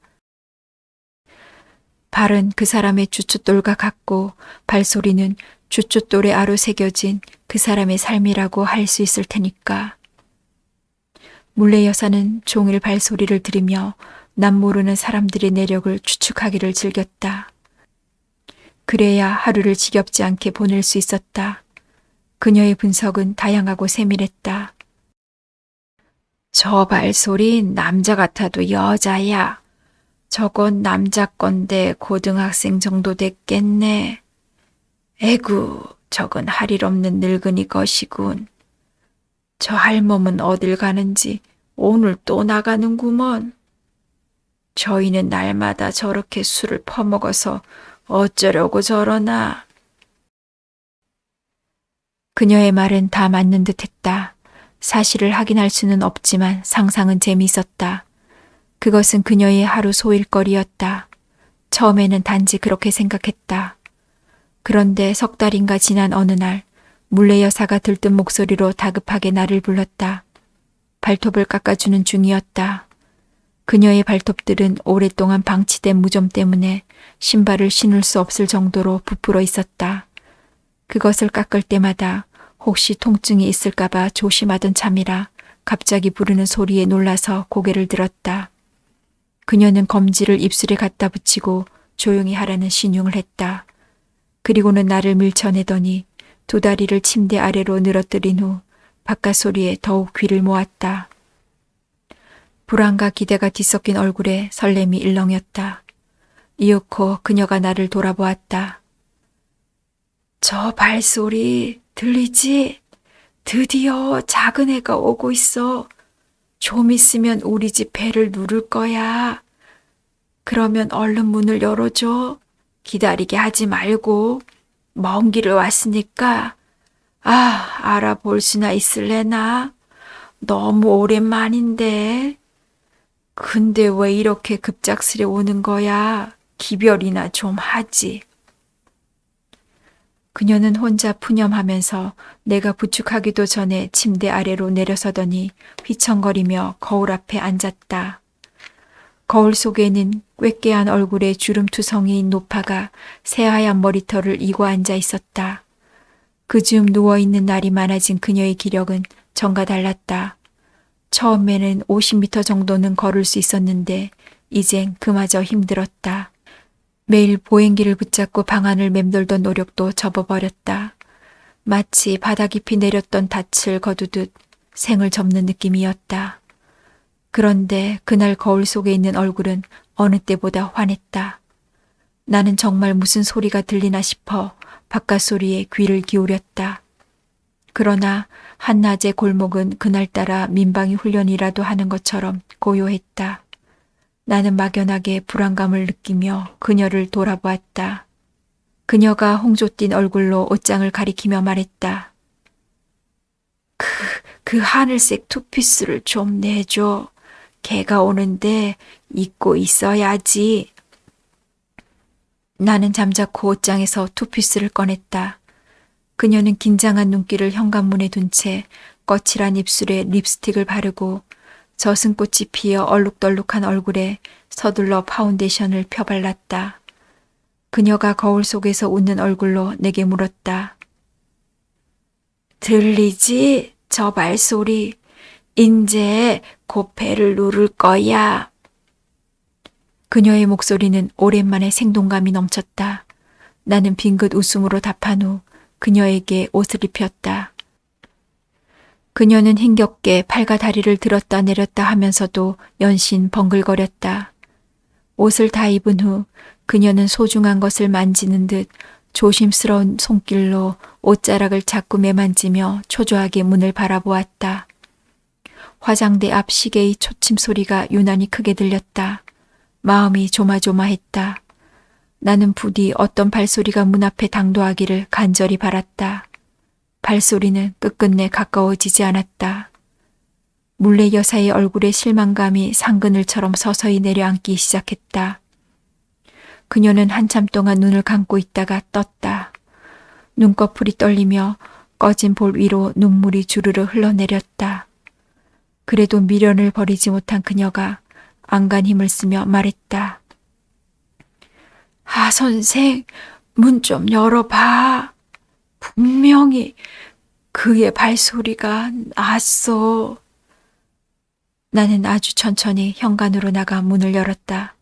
발은 그 사람의 주춧돌과 같고 발소리는 주춧돌에 아로 새겨진 그 사람의 삶이라고 할 수 있을 테니까. 물레 여사는 종일 발소리를 들으며 남 모르는 사람들의 내력을 추측하기를 즐겼다. 그래야 하루를 지겹지 않게 보낼 수 있었다. 그녀의 분석은 다양하고 세밀했다. 저 발소린 남자 같아도 여자야. 저건 남자 건데 고등학생 정도 됐겠네. 에구, 저건 할 일 없는 늙은이 것이군. 저 할멈은 어딜 가는지 오늘 또 나가는구먼. 저희는 날마다 저렇게 술을 퍼먹어서 어쩌려고 저러나. 그녀의 말은 다 맞는 듯했다. 사실을 확인할 수는 없지만 상상은 재미있었다. 그것은 그녀의 하루 소일거리였다. 처음에는 단지 그렇게 생각했다. 그런데 석 달인가 지난 어느 날 물레 여사가 들뜬 목소리로 다급하게 나를 불렀다. 발톱을 깎아주는 중이었다. 그녀의 발톱들은 오랫동안 방치된 무좀 때문에 신발을 신을 수 없을 정도로 부풀어 있었다. 그것을 깎을 때마다 혹시 통증이 있을까봐 조심하던 참이라 갑자기 부르는 소리에 놀라서 고개를 들었다. 그녀는 검지를 입술에 갖다 붙이고 조용히 하라는 신용을 했다. 그리고는 나를 밀쳐내더니 두 다리를 침대 아래로 늘어뜨린 후 바깥 소리에 더욱 귀를 모았다. 불안과 기대가 뒤섞인 얼굴에 설렘이 일렁였다. 이윽고 그녀가 나를 돌아보았다. 저 발소리 들리지? 드디어 작은 애가 오고 있어. 좀 있으면 우리 집 배를 누를 거야. 그러면 얼른 문을 열어줘. 기다리게 하지 말고. 먼 길을 왔으니까. 알아볼 수나 있을래나? 너무 오랜만인데. 근데 왜 이렇게 급작스레 오는 거야? 기별이나 좀 하지. 그녀는 혼자 푸념하면서 내가 부축하기도 전에 침대 아래로 내려서더니 휘청거리며 거울 앞에 앉았다. 거울 속에는 꾀깨한 얼굴에 주름투성이인 노파가 새하얀 머리털을 이고 앉아 있었다. 그 즈음 누워있는 날이 많아진 그녀의 기력은 전과 달랐다. 처음에는 50m 정도는 걸을 수 있었는데 이젠 그마저 힘들었다. 매일 보행기를 붙잡고 방안을 맴돌던 노력도 접어버렸다. 마치 바다 깊이 내렸던 닻을 거두듯 생을 접는 느낌이었다. 그런데 그날 거울 속에 있는 얼굴은 어느 때보다 환했다. 나는 정말 무슨 소리가 들리나 싶어 바깥 소리에 귀를 기울였다. 그러나 한낮의 골목은 그날따라 민방위 훈련이라도 하는 것처럼 고요했다. 나는 막연하게 불안감을 느끼며 그녀를 돌아보았다. 그녀가 홍조 띤 얼굴로 옷장을 가리키며 말했다. 그 하늘색 투피스를 좀 내줘. 걔가 오는데 입고 있어야지. 나는 잠자코 옷장에서 투피스를 꺼냈다. 그녀는 긴장한 눈길을 현관문에 둔 채 거칠한 입술에 립스틱을 바르고 저승꽃이 피어 얼룩덜룩한 얼굴에 서둘러 파운데이션을 펴발랐다. 그녀가 거울 속에서 웃는 얼굴로 내게 물었다. 들리지? 저 발소리. 인제 곧 배를 누를 거야. 그녀의 목소리는 오랜만에 생동감이 넘쳤다. 나는 빙긋 웃음으로 답한 후 그녀에게 옷을 입혔다. 그녀는 힘겹게 팔과 다리를 들었다 내렸다 하면서도 연신 벙글거렸다. 옷을 다 입은 후 그녀는 소중한 것을 만지는 듯 조심스러운 손길로 옷자락을 자꾸 매만지며 초조하게 문을 바라보았다. 화장대 앞 시계의 초침 소리가 유난히 크게 들렸다. 마음이 조마조마했다. 나는 부디 어떤 발소리가 문 앞에 당도하기를 간절히 바랐다. 발소리는 끝끝내 가까워지지 않았다. 물레 여사의 얼굴에 실망감이 상그늘처럼 서서히 내려앉기 시작했다. 그녀는 한참 동안 눈을 감고 있다가 떴다. 눈꺼풀이 떨리며 꺼진 볼 위로 눈물이 주르르 흘러내렸다. 그래도 미련을 버리지 못한 그녀가 안간 힘을 쓰며 말했다. 하 선생, 문 좀 열어봐. 분명히 그의 발소리가 났어. 나는 아주 천천히 현관으로 나가 문을 열었다.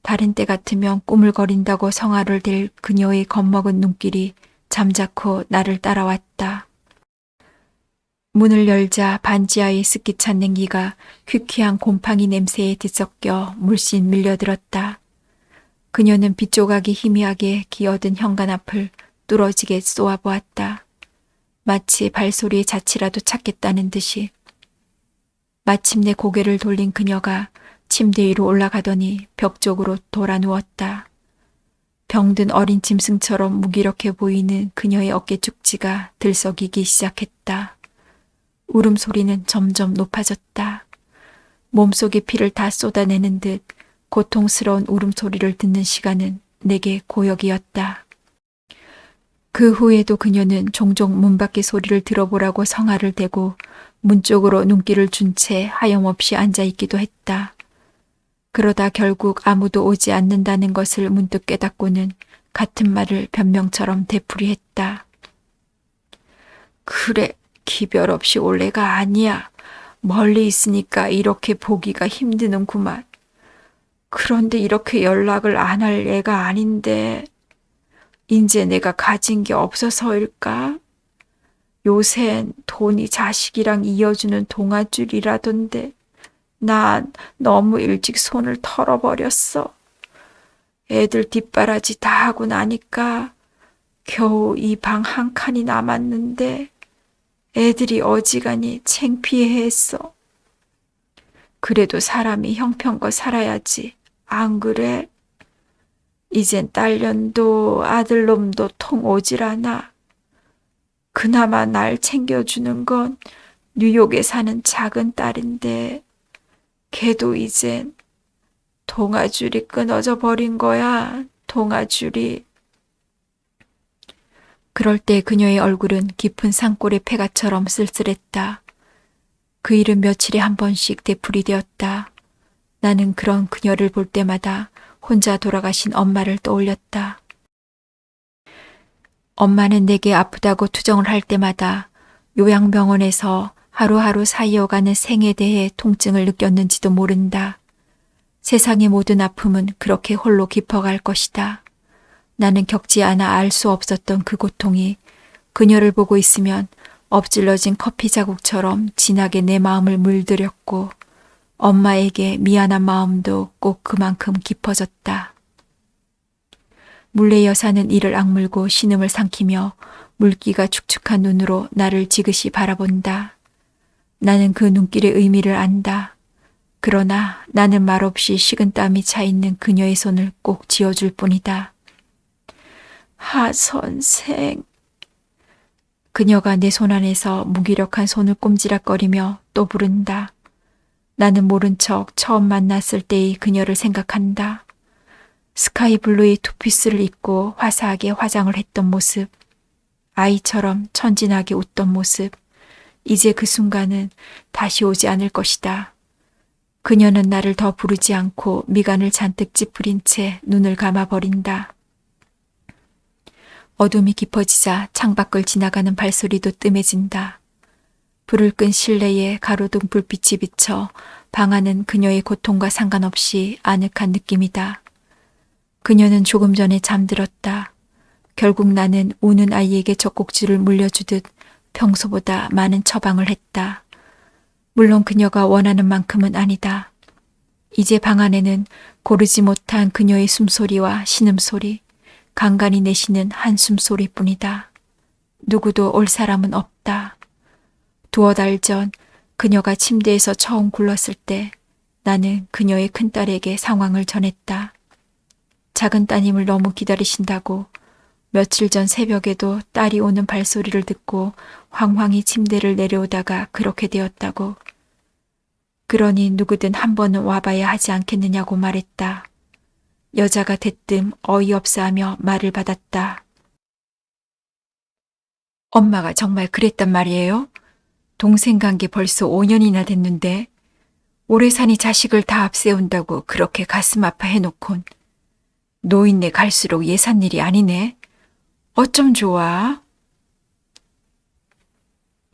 다른 때 같으면 꾸물거린다고 성화를 댈 그녀의 겁먹은 눈길이 잠자코 나를 따라왔다. 문을 열자 반지하의 습기찬 냉기가 퀴퀴한 곰팡이 냄새에 뒤섞여 물씬 밀려들었다. 그녀는 빗조각이 희미하게 기어든 현관 앞을 뚫어지게 쏘아보았다. 마치 발소리의 자취라도 찾겠다는 듯이. 마침내 고개를 돌린 그녀가 침대 위로 올라가더니 벽 쪽으로 돌아 누웠다. 병든 어린 짐승처럼 무기력해 보이는 그녀의 어깨 축지가 들썩이기 시작했다. 울음소리는 점점 높아졌다. 몸속의 피를 다 쏟아내는 듯 고통스러운 울음소리를 듣는 시간은 내게 고역이었다. 그 후에도 그녀는 종종 문 밖의 소리를 들어보라고 성화를 대고 문 쪽으로 눈길을 준 채 하염없이 앉아있기도 했다. 그러다 결국 아무도 오지 않는다는 것을 문득 깨닫고는 같은 말을 변명처럼 되풀이했다. 그래, 기별 없이 올 애가 아니야. 멀리 있으니까 이렇게 보기가 힘드는구만. 그런데 이렇게 연락을 안 할 애가 아닌데 인제 내가 가진 게 없어서일까? 요샌 돈이 자식이랑 이어주는 동아줄이라던데 난 너무 일찍 손을 털어버렸어. 애들 뒷바라지 다 하고 나니까 겨우 이 방 한 칸이 남았는데 애들이 어지간히 창피해했어. 그래도 사람이 형편껏 살아야지. 안 그래? 이젠 딸년도 아들놈도 통 오질 않아. 그나마 날 챙겨주는 건 뉴욕에 사는 작은 딸인데 걔도 이젠 동아줄이 끊어져 버린 거야. 동아줄이. 그럴 때 그녀의 얼굴은 깊은 산골의 폐가처럼 쓸쓸했다. 그 일은 며칠에 한 번씩 되풀이되었다. 나는 그런 그녀를 볼 때마다 혼자 돌아가신 엄마를 떠올렸다. 엄마는 내게 아프다고 투정을 할 때마다 요양병원에서 하루하루 쌓여가는 생에 대해 통증을 느꼈는지도 모른다. 세상의 모든 아픔은 그렇게 홀로 깊어갈 것이다. 나는 겪지 않아 알 수 없었던 그 고통이 그녀를 보고 있으면 엎질러진 커피 자국처럼 진하게 내 마음을 물들였고 엄마에게 미안한 마음도 꼭 그만큼 깊어졌다. 물레 여사는 이를 악물고 신음을 삼키며 물기가 축축한 눈으로 나를 지그시 바라본다. 나는 그 눈길의 의미를 안다. 그러나 나는 말없이 식은땀이 차있는 그녀의 손을 꼭 쥐어줄 뿐이다. 하 선생. 그녀가 내 손 안에서 무기력한 손을 꼼지락거리며 또 부른다. 나는 모른 척 처음 만났을 때의 그녀를 생각한다. 스카이블루의 투피스를 입고 화사하게 화장을 했던 모습, 아이처럼 천진하게 웃던 모습, 이제 그 순간은 다시 오지 않을 것이다. 그녀는 나를 더 부르지 않고 미간을 잔뜩 찌푸린 채 눈을 감아버린다. 어둠이 깊어지자 창밖을 지나가는 발소리도 뜸해진다. 불을 끈 실내에 가로등 불빛이 비쳐 방 안은 그녀의 고통과 상관없이 아늑한 느낌이다. 그녀는 조금 전에 잠들었다. 결국 나는 우는 아이에게 젖꼭지를 물려주듯 평소보다 많은 처방을 했다. 물론 그녀가 원하는 만큼은 아니다. 이제 방 안에는 고르지 못한 그녀의 숨소리와 신음소리, 간간히 내쉬는 한숨소리뿐이다. 누구도 올 사람은 없다. 두어 달 전 그녀가 침대에서 처음 굴렀을 때 나는 그녀의 큰딸에게 상황을 전했다. 작은 따님을 너무 기다리신다고 며칠 전 새벽에도 딸이 오는 발소리를 듣고 황황히 침대를 내려오다가 그렇게 되었다고. 그러니 누구든 한 번은 와봐야 하지 않겠느냐고 말했다. 여자가 대뜸 어이없어하며 말을 받았다. 엄마가 정말 그랬단 말이에요? 동생 간 게 벌써 5년이나 됐는데 오래 사니 자식을 다 앞세운다고 그렇게 가슴 아파해놓곤 노인네 갈수록 예산 일이 아니네. 어쩜 좋아?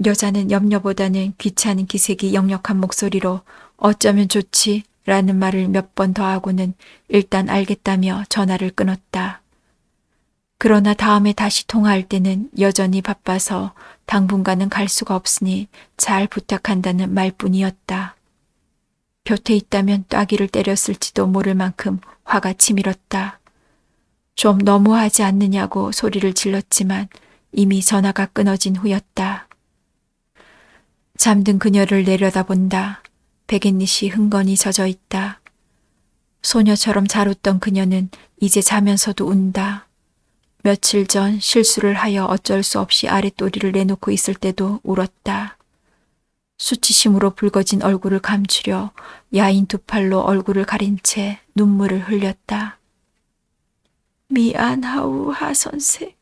여자는 염려보다는 귀찮은 기색이 역력한 목소리로 어쩌면 좋지 라는 말을 몇 번 더 하고는 일단 알겠다며 전화를 끊었다. 그러나 다음에 다시 통화할 때는 여전히 바빠서 당분간은 갈 수가 없으니 잘 부탁한다는 말뿐이었다. 곁에 있다면 따귀를 때렸을지도 모를 만큼 화가 치밀었다. 좀 너무하지 않느냐고 소리를 질렀지만 이미 전화가 끊어진 후였다. 잠든 그녀를 내려다본다. 백앤릿이 흥건히 젖어 있다. 소녀처럼 잘 웃던 그녀는 이제 자면서도 운다. 며칠 전 실수를 하여 어쩔 수 없이 아랫도리를 내놓고 있을 때도 울었다. 수치심으로 붉어진 얼굴을 감추려 야인 두 팔로 얼굴을 가린 채 눈물을 흘렸다. 미안하우 하선생.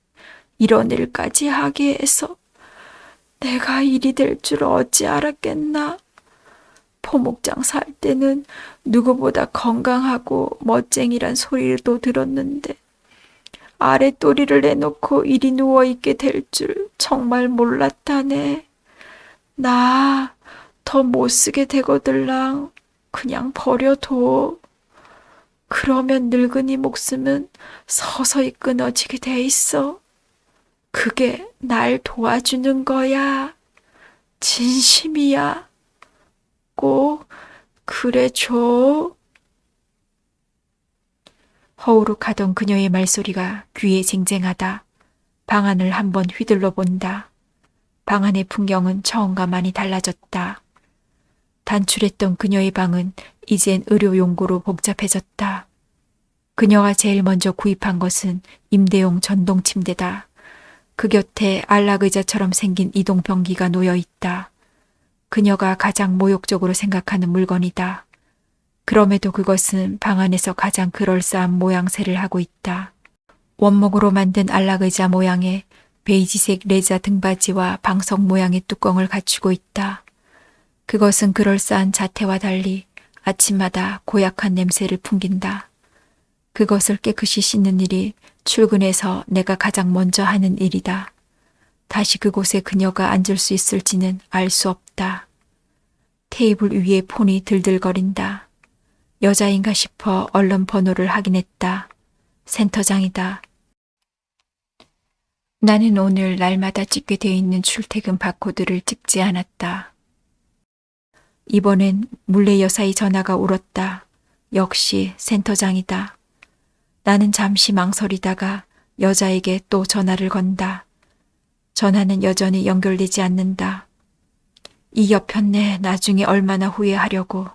이런 일까지 하게 해서 내가 일이 될 줄 어찌 알았겠나. 포목장 살 때는 누구보다 건강하고 멋쟁이란 소리도 들었는데 아랫도리를 내놓고 이리 누워있게 될 줄 정말 몰랐다네. 나 더 못쓰게 되거들랑 그냥 버려둬. 그러면 늙은이 목숨은 서서히 끊어지게 돼 있어. 그게 날 도와주는 거야. 진심이야. 꼭 그래줘. 허우룩하던 그녀의 말소리가 귀에 쟁쟁하다. 방 안을 한번 휘둘러 본다. 방 안의 풍경은 처음과 많이 달라졌다. 단출했던 그녀의 방은 이젠 의료용고로 복잡해졌다. 그녀가 제일 먼저 구입한 것은 임대용 전동 침대다. 그 곁에 안락의자처럼 생긴 이동변기가 놓여 있다. 그녀가 가장 모욕적으로 생각하는 물건이다. 그럼에도 그것은 방 안에서 가장 그럴싸한 모양새를 하고 있다. 원목으로 만든 안락의자 모양의 베이지색 레자 등받이와 방석 모양의 뚜껑을 갖추고 있다. 그것은 그럴싸한 자태와 달리 아침마다 고약한 냄새를 풍긴다. 그것을 깨끗이 씻는 일이 출근해서 내가 가장 먼저 하는 일이다. 다시 그곳에 그녀가 앉을 수 있을지는 알 수 없다. 테이블 위에 폰이 들들거린다. 여자인가 싶어 얼른 번호를 확인했다. 센터장이다. 나는 오늘 날마다 찍게 되어 있는 출퇴근 바코드를 찍지 않았다. 이번엔 물레 여사의 전화가 울었다. 역시 센터장이다. 나는 잠시 망설이다가 여자에게 또 전화를 건다. 전화는 여전히 연결되지 않는다. 이 여편네 나중에 얼마나 후회하려고.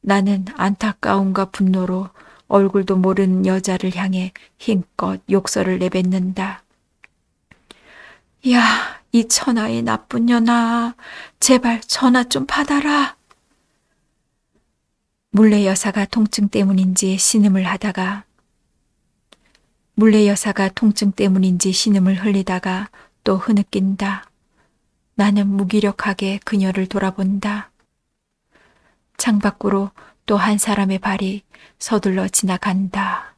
나는 안타까움과 분노로 얼굴도 모르는 여자를 향해 힘껏 욕설을 내뱉는다. 야, 이 천하의 나쁜 년아, 제발 전화 좀 받아라. 물레 여사가 통증 때문인지 신음을 흘리다가 또 흐느낀다. 나는 무기력하게 그녀를 돌아본다. 창밖으로 또 한 사람의 발이 서둘러 지나간다.